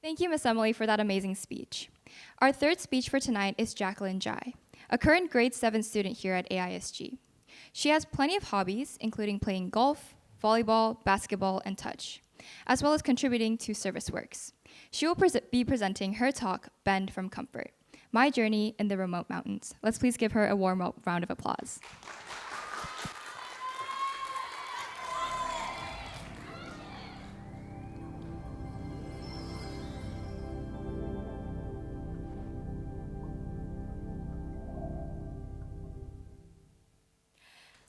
Thank you, Miss Emily, for that amazing speech. Our third speech for tonight is Jacqueline Zhai, a current grade 7 student here at AISG. She has plenty of hobbies, including playing golf, volleyball, basketball, and touch, as well as contributing to service works. She will be presenting her talk, Bend from Comfort, My Journey in the Remote Mountains. Let's please give her a warm round of applause.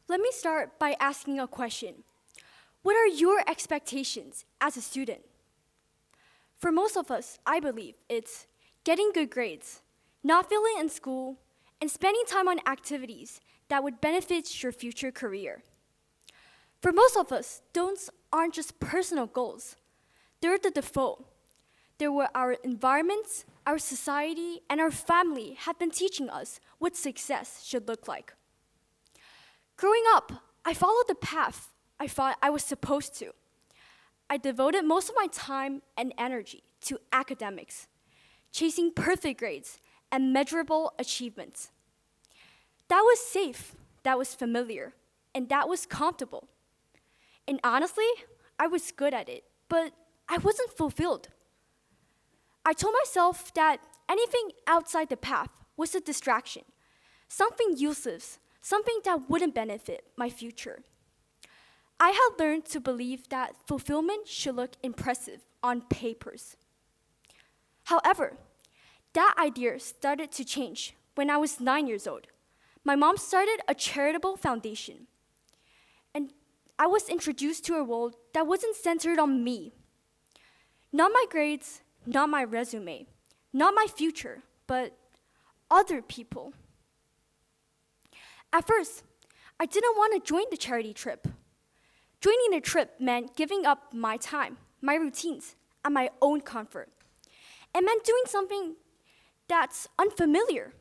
Let me start by asking a question. What are your expectations as a student? For most of us, I believe it's getting good grades, not failing in school, and spending time on activities that would benefit your future career. For most of us, those aren't just personal goals. They're the default. They're what our environments, our society, and our family have been teaching us what success should look like. Growing up, I followed the path I thought I was supposed to. I devoted most of my time and energy to academics, chasing perfect grades and measurable achievements. That was safe, that was familiar, and that was comfortable. And honestly, I was good at it, but I wasn't fulfilled. I told myself that anything outside the path was a distraction, something useless, something that wouldn't benefit my future. I had learned to believe that fulfillment should look impressive on papers. However, that idea started to change when I was 9 years old. My mom started a charitable foundation, and I was introduced to a world that wasn't centered on me. Not my grades, not my resume, not my future, but other people. At first, I didn't want to join the charity trip. Joining the trip meant giving up my time, my routines, and my own comfort. It meant doing something that's unfamiliar,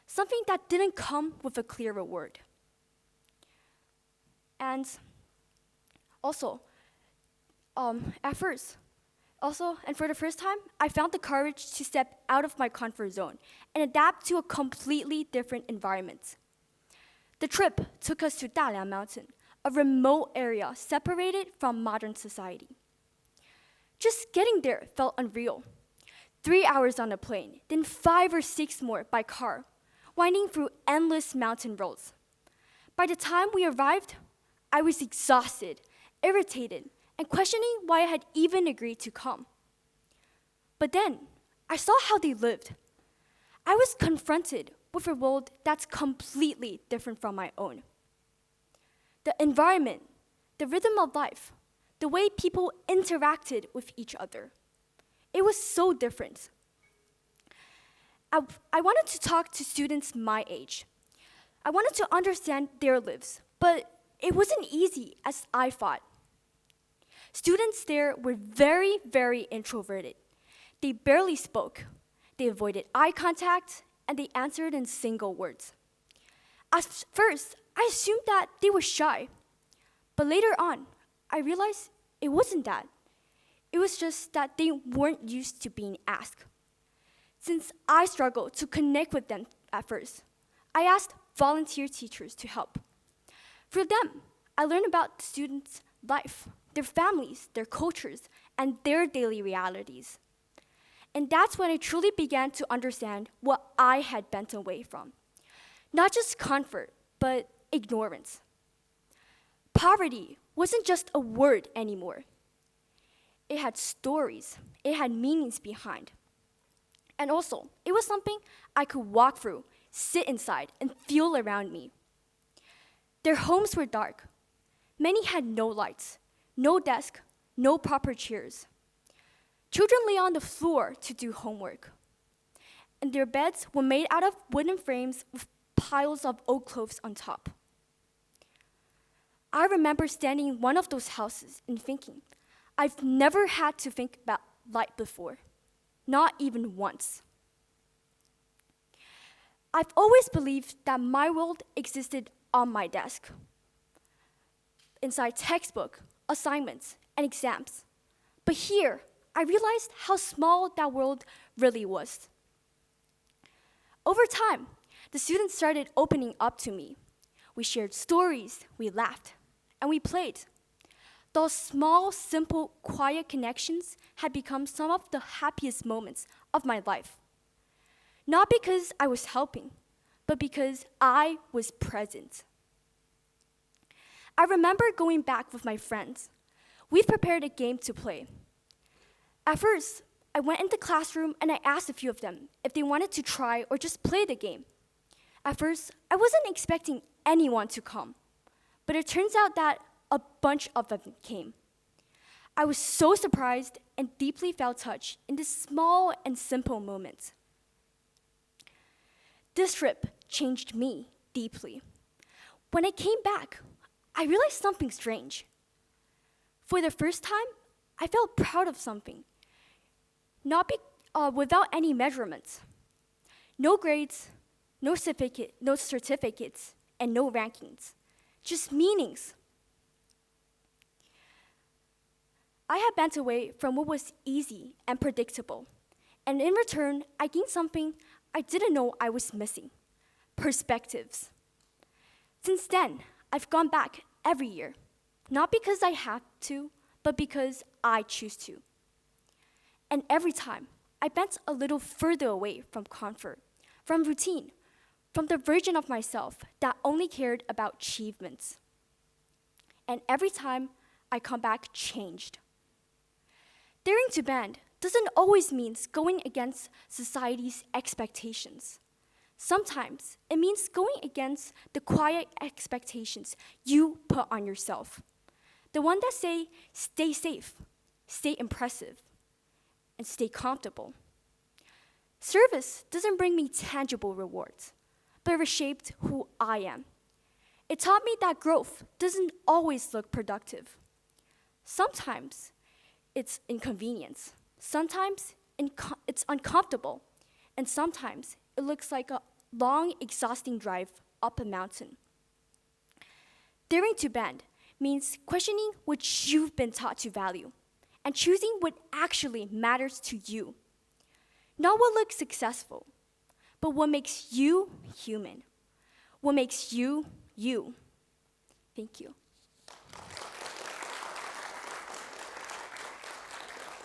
something that didn't come with a clear reward. And also, for the first time, I found the courage to step out of my comfort zone and adapt to a completely different environment. The trip took us to Dalian Mountain, a remote area separated from modern society. Just getting there felt unreal. 3 hours on a plane, then 5 or 6 more by car, winding through endless mountain roads. By the time we arrived, I was exhausted, irritated, and questioning why I had even agreed to come. But then, I saw how they lived. I was confronted with a world that's completely different from my own. The environment, the rhythm of life, the way people interacted with each other. It was so different. I wanted to talk to students my age. I wanted to understand their lives, but it wasn't easy as I thought. Students there were very, very introverted. They barely spoke. They avoided eye contact, and they answered in single words. At first, I assumed that they were shy. But later on, I realized it wasn't that. It was just that they weren't used to being asked. Since I struggled to connect with them at first, I asked volunteer teachers to help. Through them, I learned about students' life, their families, their cultures, and their daily realities. And that's when I truly began to understand what I had bent away from. Not just comfort, but ignorance. Poverty wasn't just a word anymore. It had stories, it had meanings behind. And also, it was something I could walk through, sit inside, and feel around me. Their homes were dark. Many had no lights, no desk, no proper chairs. Children lay on the floor to do homework. And their beds were made out of wooden frames with piles of old clothes on top. I remember standing in one of those houses and thinking, I've never had to think about light before, not even once. I've always believed that my world existed on my desk, inside textbook, assignments, and exams. But here, I realized how small that world really was. Over time, the students started opening up to me. We shared stories, we laughed, and we played. Those small, simple, quiet connections had become some of the happiest moments of my life. Not because I was helping, but because I was present. I remember going back with my friends. We'd prepared a game to play. At first, I went in the classroom and I asked a few of them if they wanted to try or just play the game. At first, I wasn't expecting anyone to come, but it turns out that a bunch of them came. I was so surprised and deeply felt touched in this small and simple moment. This trip changed me deeply. When I came back, I realized something strange. For the first time, I felt proud of something, without any measurements. No grades, no certificates, and no rankings, just meanings. I had bent away from what was easy and predictable, and in return, I gained something I didn't know I was missing: perspectives. Since then, I've gone back every year, not because I have to, but because I choose to. And every time, I bent a little further away from comfort, from routine, from the version of myself that only cared about achievements. And every time, I come back changed. Daring to bend doesn't always mean going against society's expectations. Sometimes it means going against the quiet expectations you put on yourself. The one that say, stay safe, stay impressive, and stay comfortable. Service doesn't bring me tangible rewards, but it reshaped who I am. It taught me that growth doesn't always look productive. Sometimes it's inconvenience. Sometimes it's uncomfortable. And sometimes it looks like a long, exhausting drive up a mountain. Daring to bend means questioning what you've been taught to value and choosing what actually matters to you. Not what looks successful, but what makes you human. What makes you, you. Thank you.